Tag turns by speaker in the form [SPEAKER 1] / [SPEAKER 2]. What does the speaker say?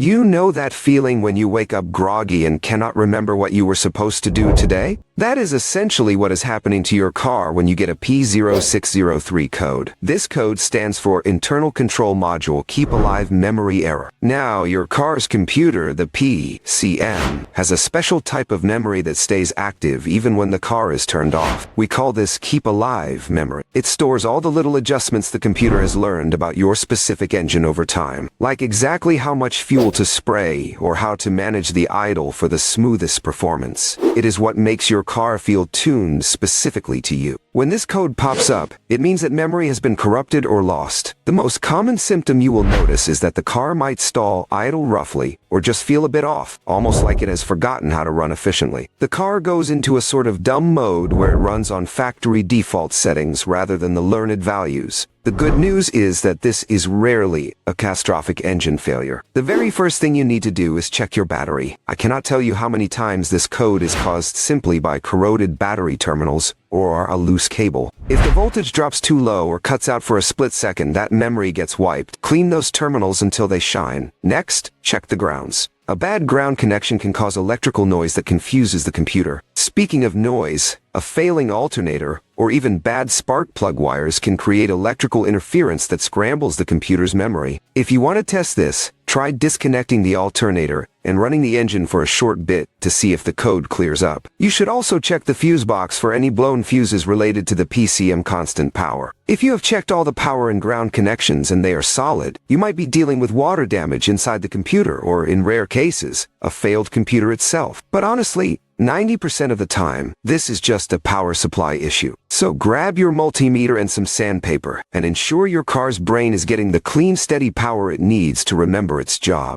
[SPEAKER 1] You know that feeling when you wake up groggy and cannot remember what you were supposed to do today? That is essentially what is happening to your car when you get a P0603 code. This code stands for Internal Control Module Keep Alive Memory Error. Now, your car's computer, the PCM, has a special type of memory that stays active even when the car is turned off. We call this Keep Alive memory. It stores all the little adjustments the computer has learned about your specific engine over time, like exactly how much fuel to spray or how to manage the idle for the smoothest performance. It is what makes your car feel tuned specifically to you. When this code pops up, it means that memory has been corrupted or lost. The most common symptom you will notice is that the car might stall, idle roughly, or just feel a bit off, almost like it has forgotten how to run efficiently. The car goes into a sort of dumb mode where it runs on factory default settings rather than the learned values. The good news is that this is rarely a catastrophic engine failure. The very first thing you need to do is check your battery. I cannot tell you how many times this code is caused simply by corroded battery terminals or a loose cable. If the voltage drops too low or cuts out for a split second, that memory gets wiped. Clean those terminals until they shine. Next, check the grounds. A bad ground connection can cause electrical noise that confuses the computer. Speaking of noise, a failing alternator or even bad spark plug wires can create electrical interference that scrambles the computer's memory. If you want to test this, try disconnecting the alternator and running the engine for a short bit to see if the code clears up. You should also check the fuse box for any blown fuses related to the PCM constant power. If you have checked all the power and ground connections and they are solid, you might be dealing with water damage inside the computer or, in rare cases, a failed computer itself. But honestly, 90% of the time, this is just a power supply issue. So grab your multimeter and some sandpaper and ensure your car's brain is getting the clean, steady power it needs to remember its job.